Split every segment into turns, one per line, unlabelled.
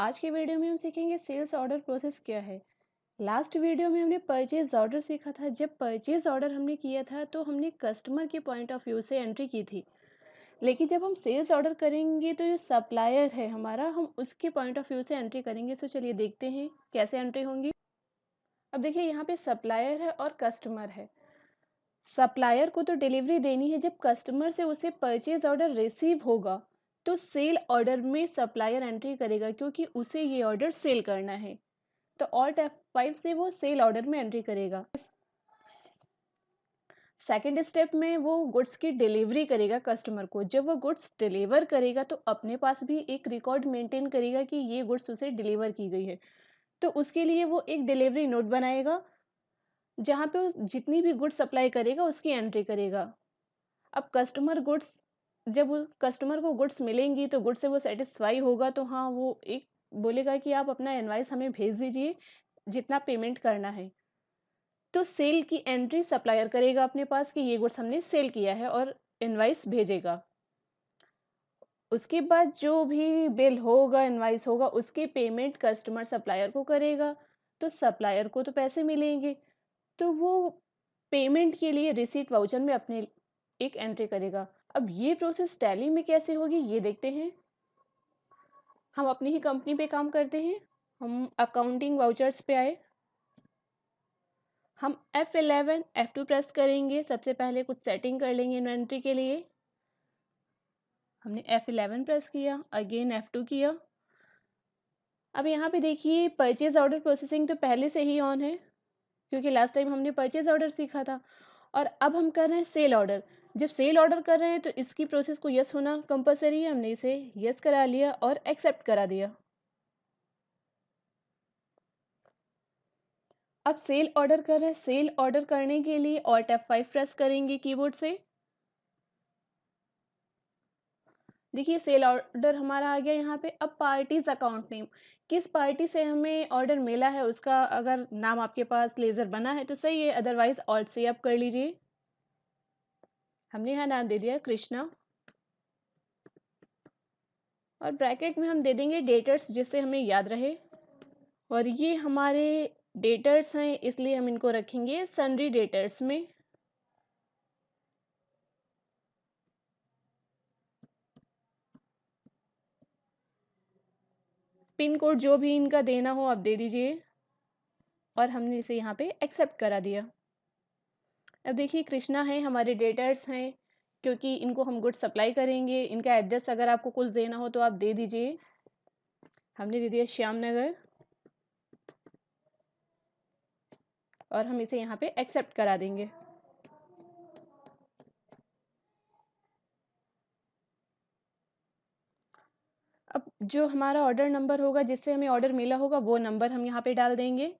आज की वीडियो में हम सीखेंगे सेल्स ऑर्डर प्रोसेस क्या है। लास्ट वीडियो में हमने परचेज ऑर्डर सीखा था। जब परचेज ऑर्डर हमने किया था तो हमने कस्टमर के पॉइंट ऑफ व्यू से एंट्री की थी। लेकिन जब हम सेल्स ऑर्डर करेंगे तो जो सप्लायर है हमारा, हम उसके पॉइंट ऑफ व्यू से एंट्री करेंगे। सो चलिए देखते हैं कैसे एंट्री होंगी। अब देखिए, यहाँ पे सप्लायर है और कस्टमर है। सप्लायर को तो डिलीवरी देनी है। जब कस्टमर से उसे परचेज ऑर्डर रिसीव होगा तो सेल ऑर्डर में सप्लायर एंट्री करेगा, क्योंकि उसे ये ऑर्डर सेल करना है। तो ऑल्ट F5 से वो सेल ऑर्डर में एंट्री करेगा। सेकेंड स्टेप में वो गुड्स की डिलीवरी करेगा कस्टमर को। जब वो गुड्स डिलीवर करेगा तो अपने पास भी एक रिकॉर्ड मेंटेन करेगा कि ये गुड्स उसे डिलीवर की गई है। तो उसके लिए वो एक डिलीवरी नोट बनाएगा, जहाँ पे वो जितनी भी गुड्स सप्लाई करेगा उसकी एंट्री करेगा। अब जब कस्टमर को गुड्स मिलेंगी तो गुड्स से वो सेटिस्फाई होगा, तो हाँ, वो एक बोलेगा कि आप अपना इनवॉइस हमें भेज दीजिए, जितना पेमेंट करना है। तो सेल की एंट्री सप्लायर करेगा अपने पास कि ये गुड्स हमने सेल किया है, और इनवॉइस भेजेगा। उसके बाद जो भी बिल होगा, इनवॉइस होगा, उसकी पेमेंट कस्टमर सप्लायर को करेगा। तो सप्लायर को तो पैसे मिलेंगे, तो वो पेमेंट के लिए रिसीट वाउचर में अपने एक एंट्री करेगा। अब ये प्रोसेस टैली में कैसे होगी ये देखते हैं। हम अपनी ही कंपनी पे काम करते हैं। हम अकाउंटिंग वाउचर्स पे आए। हम F11 F2 प्रेस करेंगे। सबसे पहले कुछ सेटिंग कर लेंगे इन्वेंट्री के लिए। हमने F11 प्रेस किया, अगेन F2 किया। अब यहाँ पे देखिए, परचेज ऑर्डर प्रोसेसिंग तो पहले से ही ऑन है, क्योंकि लास्ट टाइम हमने परचेज ऑर्डर सीखा था। और अब हम कर रहे हैं सेल ऑर्डर। जब सेल ऑर्डर कर रहे हैं तो इसकी प्रोसेस को यस होना कंपलसरी है। हमने इसे यस करा लिया और एक्सेप्ट करा दिया। अब सेल ऑर्डर कर रहे हैं। सेल ऑर्डर करने के लिए Alt F5 प्रेस करेंगे कीबोर्ड से। देखिए, सेल ऑर्डर हमारा आ गया यहाँ पे। अब पार्टीज अकाउंट नेम, किस पार्टी से हमें ऑर्डर मिला है उसका अगर नाम आपके पास लेजर बना है तो सही है, अदरवाइज ऑल्ट से आप कर लीजिए। हमने यहाँ नाम दे दिया कृष्णा, और ब्रैकेट में हम दे देंगे डेटर्स, जिससे हमें याद रहे। और ये हमारे डेटर्स हैं, इसलिए हम इनको रखेंगे सन्ड्री डेटर्स में। पिन कोड जो भी इनका देना हो आप दे दीजिए, और हमने इसे यहाँ पे एक्सेप्ट करा दिया। अब देखिए, कृष्णा है हमारे डेटर्स हैं, क्योंकि इनको हम गुड्स सप्लाई करेंगे। इनका एड्रेस अगर आपको कुछ देना हो तो आप दे दीजिए। हमने दे दिया श्याम नगर, और हम इसे यहाँ पे एक्सेप्ट करा देंगे। अब जो हमारा ऑर्डर नंबर होगा, जिससे हमें ऑर्डर मिला होगा, वो नंबर हम यहाँ पे डाल देंगे।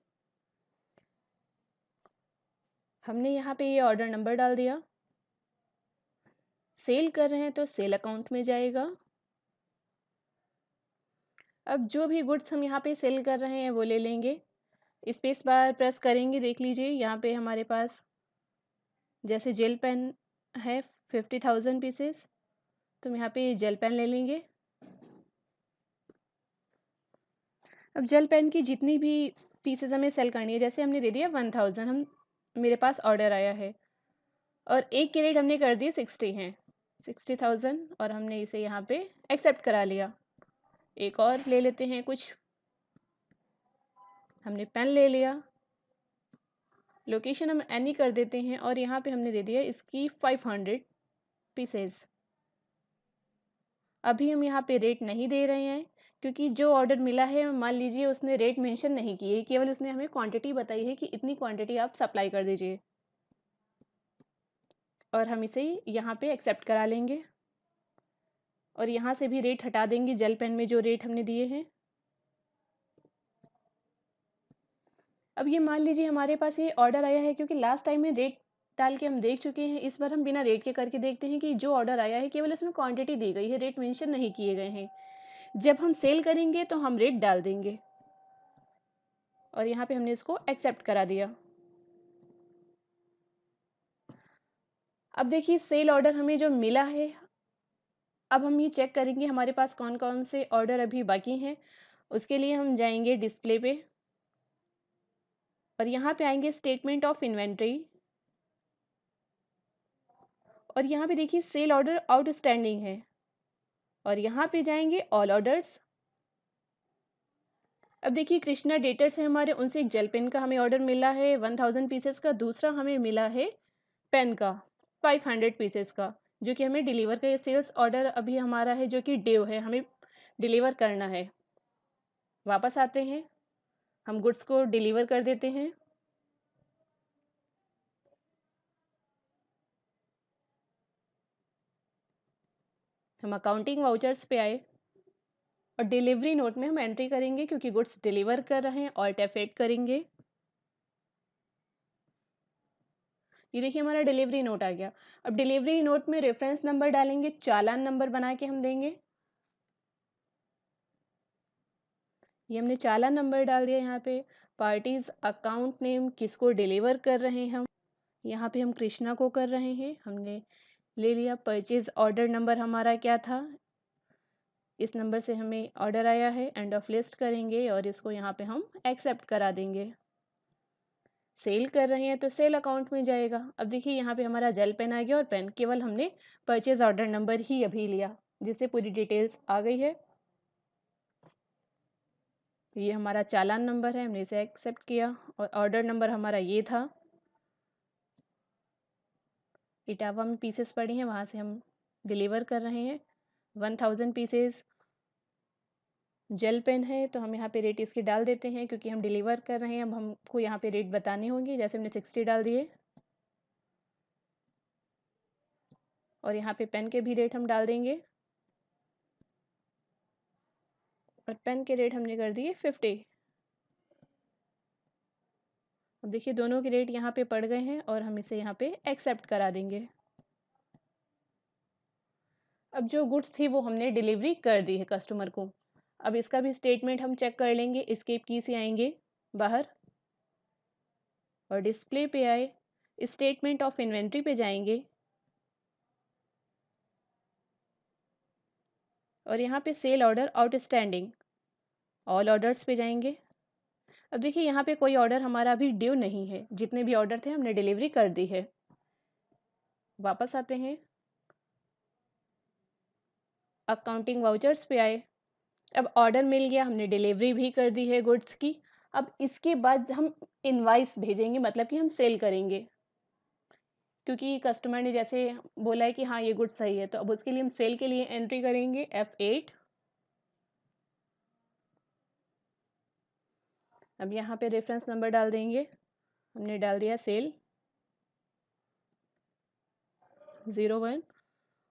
हमने यहाँ पे ये ऑर्डर नंबर डाल दिया। सेल कर रहे हैं तो सेल अकाउंट में जाएगा। अब जो भी गुड्स हम यहाँ पे सेल कर रहे हैं वो ले लेंगे। स्पेस बार प्रेस करेंगे। देख लीजिए, यहाँ पे हमारे पास जैसे जेल पेन है 50,000 पीसेस, तो हम यहाँ पे जेल पेन ले लेंगे। अब जेल पेन की जितनी भी पीसेस हमें सेल करनी है, जैसे हमने दे दिया 1000, हम मेरे पास ऑर्डर आया है, और एक की रेट हमने कर दी 60 है, 60,000, और हमने इसे यहाँ पे एक्सेप्ट करा लिया। एक और ले लेते हैं कुछ। हमने पेन ले लिया, लोकेशन हम एनी कर देते हैं, और यहाँ पे हमने दे दिया इसकी 500 पीसेस। अभी हम यहाँ पे रेट नहीं दे रहे हैं, क्योंकि जो ऑर्डर मिला है, मान लीजिए उसने रेट मेंशन नहीं की है, केवल उसने हमें क्वांटिटी बताई है कि इतनी क्वांटिटी आप सप्लाई कर दीजिए, और हम इसे यहाँ पे एक्सेप्ट करा लेंगे। और यहाँ से भी रेट हटा देंगे, जेल पेन में जो रेट हमने दिए हैं। अब ये मान लीजिए हमारे पास ये ऑर्डर आया है, क्योंकि लास्ट टाइम में रेट डाल के हम देख चुके हैं। इस बार हम बिना रेट के करके देखते हैं कि जो ऑर्डर आया है केवल उसमें क्वांटिटी दी गई है, रेट मेंशन नहीं किए गए हैं। जब हम सेल करेंगे तो हम रेट डाल देंगे, और यहाँ पे हमने इसको एक्सेप्ट करा दिया। अब देखिए, सेल ऑर्डर हमें जो मिला है, अब हम ये चेक करेंगे हमारे पास कौन कौन से ऑर्डर अभी बाकी हैं। उसके लिए हम जाएंगे डिस्प्ले पे और यहाँ पे आएंगे स्टेटमेंट ऑफ इन्वेंट्री और यहाँ पे देखिए सेल ऑर्डर आउटस्टैंडिंग है और यहाँ पे जाएंगे ऑल ऑर्डर्स। अब देखिए कृष्णा डेटर से हमारे उनसे एक जेल पेन का हमें ऑर्डर मिला है 1000 पीसेस का, दूसरा हमें मिला है पेन का 500 पीसेस का, जो कि हमें डिलीवर का सेल्स ऑर्डर अभी हमारा है जो कि ड्यू है, हमें डिलीवर करना है। वापस आते हैं, हम गुड्स को डिलीवर कर देते हैं। हम अकाउंटिंग वाउचर्स पे आए और डिलीवरी नोट में हम एंट्री करेंगे क्योंकि गुड्स डिलीवर कर रहे हैं, ऑल्ट F8 करेंगे। ये देखिए हमारा डिलीवरी नोट आ गया। अब डिलीवरी नोट में रेफरेंस नंबर डालेंगे, चालान नंबर बना के हम देंगे। ये हमने चालान नंबर डाल दिया। यहाँ पे पार्टीज अकाउंट नेम, किसको डिलीवर कर रहे हैं हम, यहाँ पे हम कृष्णा को कर रहे हैं, हमने ले लिया। परचेज ऑर्डर नंबर हमारा क्या था, इस नंबर से हमें ऑर्डर आया है, एंड ऑफ लिस्ट करेंगे और इसको यहाँ पे हम एक्सेप्ट करा देंगे। सेल कर रहे हैं तो सेल अकाउंट में जाएगा। अब देखिए यहाँ पे हमारा जेल पेन आ गया और पेन केवल हमने परचेज ऑर्डर नंबर ही अभी लिया, जिससे पूरी डिटेल्स आ गई है। ये हमारा चालान नंबर है, हमने इसे एक्सेप्ट किया और ऑर्डर नंबर हमारा ये था। इटावा में पीसेस पड़ी हैं, वहाँ से हम डिलीवर कर रहे हैं 1000 पीसेस। जेल पेन है तो हम यहाँ पे रेट इसकी डाल देते हैं क्योंकि हम डिलीवर कर रहे हैं। अब हमको यहाँ पे रेट बताने होंगे, जैसे हमने 60 डाल दिए और यहाँ पे पेन के भी रेट हम डाल देंगे और पेन के रेट हमने कर दिए 50। अब देखिए दोनों के रेट यहाँ पे पड़ गए हैं और हम इसे यहाँ पे एक्सेप्ट करा देंगे। अब जो गुड्स थी वो हमने डिलीवरी कर दी है कस्टमर को। अब इसका भी स्टेटमेंट हम चेक कर लेंगे। एस्केप की से आएंगे बाहर और डिस्प्ले पे आए, स्टेटमेंट ऑफ इन्वेंट्री पे जाएंगे और यहाँ पे sell order outstanding, all orders पे जाएंगे। अब देखिए यहाँ पे कोई ऑर्डर हमारा अभी ड्यू नहीं है, जितने भी ऑर्डर थे हमने डिलीवरी कर दी है। वापस आते हैं, अकाउंटिंग वाउचर्स पे आए। अब ऑर्डर मिल गया, हमने डिलीवरी भी कर दी है गुड्स की। अब इसके बाद हम इनवाइस भेजेंगे, मतलब कि हम सेल करेंगे, क्योंकि कस्टमर ने जैसे बोला है कि हाँ ये गुड सही है, तो अब उसके लिए हम सेल के लिए एंट्री करेंगे F8। अब यहाँ पे रेफरेंस नंबर डाल देंगे, हमने डाल दिया सेल 01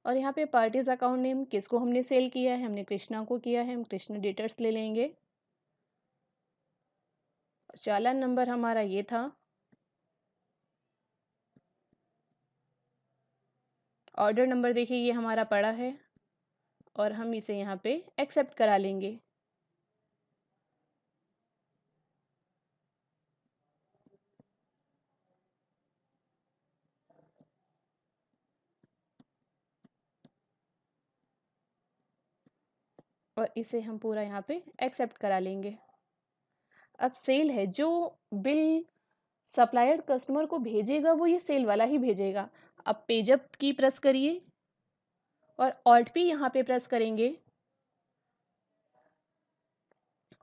और यहाँ पे पार्टीज अकाउंट नेम, किसको हमने सेल किया है, हमने कृष्णा को किया है, हम कृष्णा डेटर्स ले लेंगे। चालान नंबर हमारा ये था, ऑर्डर नंबर देखिए ये हमारा पड़ा है और हम इसे यहाँ पे एक्सेप्ट करा लेंगे। और इसे हम पूरा यहाँ पे एक्सेप्ट करा लेंगे। अब सेल है, जो बिल सप्लायर कस्टमर को भेजेगा वो ये सेल वाला ही भेजेगा। अब पेजअप की प्रेस करिए और ऑल्ट पी यहाँ पे प्रेस करेंगे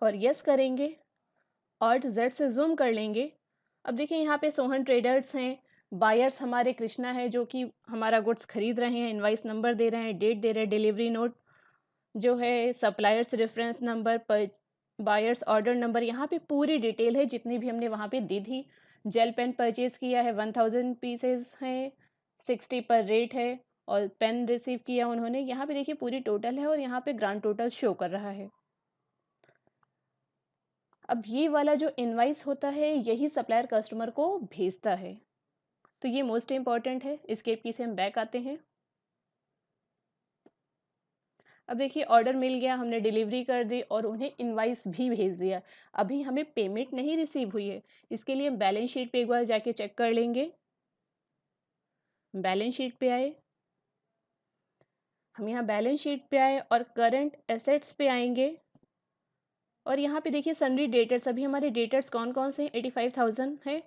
और यस करेंगे, ऑल्ट जेड से जूम कर लेंगे। अब देखिए यहाँ पे सोहन ट्रेडर्स हैं, बायर्स हमारे कृष्णा है जो कि हमारा गुड्स खरीद रहे हैं, इनवाइस नंबर दे रहे हैं, डेट दे रहे हैं, डिलीवरी नोट जो है, सप्लायर्स रेफरेंस नंबर पर, बायर्स ऑर्डर नंबर, यहाँ पे पूरी डिटेल है जितनी भी हमने वहाँ पे दी थी। जेल पेन परचेज किया है 1000 पीसेस हैं, 60 पर रेट है और पेन रिसीव किया उन्होंने। यहाँ पे देखिए पूरी टोटल है और यहाँ पे ग्रांड टोटल शो कर रहा है। अब ये वाला जो इनवाइस होता है यही सप्लायर कस्टमर को भेजता है, तो ये मोस्ट इंपॉर्टेंट है। इसके की से हम बैक आते हैं। अब देखिए ऑर्डर मिल गया, हमने डिलीवरी कर दी और उन्हें इनवाइस भी भेज दिया। अभी हमें पेमेंट नहीं रिसीव हुई है, इसके लिए हम बैलेंस शीट पे एक बार जाके चेक कर लेंगे। बैलेंस शीट पे आए, हम यहाँ बैलेंस शीट पे आए और करंट एसेट्स पे आएंगे और यहाँ पे देखिए सन्ड्री डेटर्स, अभी हमारे डेटर्स कौन-कौन से हैं, 85,000 है।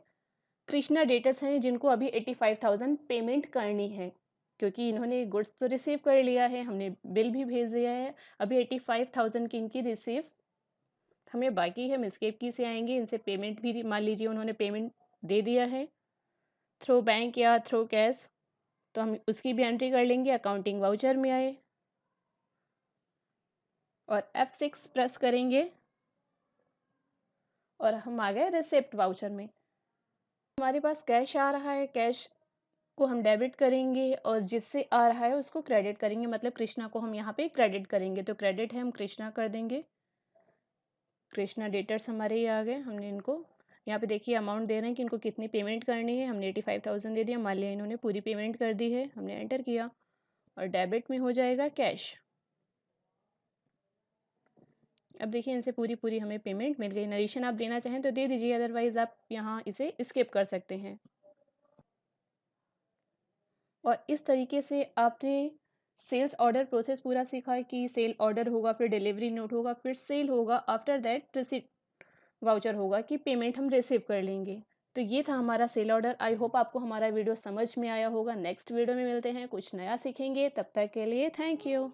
कृष्णा डेटर्स हैं जिनको अभी 85,000 पेमेंट करनी है, क्योंकि इन्होंने गुड्स तो रिसीव कर लिया है, हमने बिल भी भेज दिया है। अभी 85,000 की इनकी रिसीव हमें बाकी है, हम एस्केप की से आएँगे, इनसे पेमेंट भी मान लीजिए उन्होंने पेमेंट दे दिया है थ्रू बैंक या थ्रू कैश, तो हम उसकी भी एंट्री कर लेंगे। अकाउंटिंग वाउचर में आए और F6 प्रेस करेंगे और हम आ गए रिसिप्ट वाउचर में। हमारे पास कैश आ रहा है, कैश को हम डेबिट करेंगे और जिससे आ रहा है उसको क्रेडिट करेंगे, मतलब कृष्णा को हम यहाँ पे क्रेडिट करेंगे। तो क्रेडिट है, हम कृष्णा कर देंगे। कृष्णा डेटर्स हमारे ये आ गए, हमने इनको यहाँ पे देखिए अमाउंट दे रहे हैं कि इनको कितनी पेमेंट करनी है। हमने 85,000 दे दिया, मान लिया इन्होंने पूरी पेमेंट कर दी है, हमने एंटर किया और डेबिट में हो जाएगा कैश। अब देखिए इनसे पूरी हमें पेमेंट मिल गई। नरेशन आप देना चाहें तो दे दीजिए, अदरवाइज आप यहाँ इसे स्किप कर सकते हैं। और इस तरीके से आपने सेल्स ऑर्डर प्रोसेस पूरा सीखा है कि सेल ऑर्डर होगा, फिर डिलीवरी नोट होगा, फिर सेल होगा, आफ्टर दैट रिसिप्ट वाउचर होगा कि पेमेंट हम रिसीव कर लेंगे। तो ये था हमारा सेल ऑर्डर। आई होप आपको हमारा वीडियो समझ में आया होगा। नेक्स्ट वीडियो में मिलते हैं, कुछ नया सीखेंगे। तब तक के लिए थैंक यू।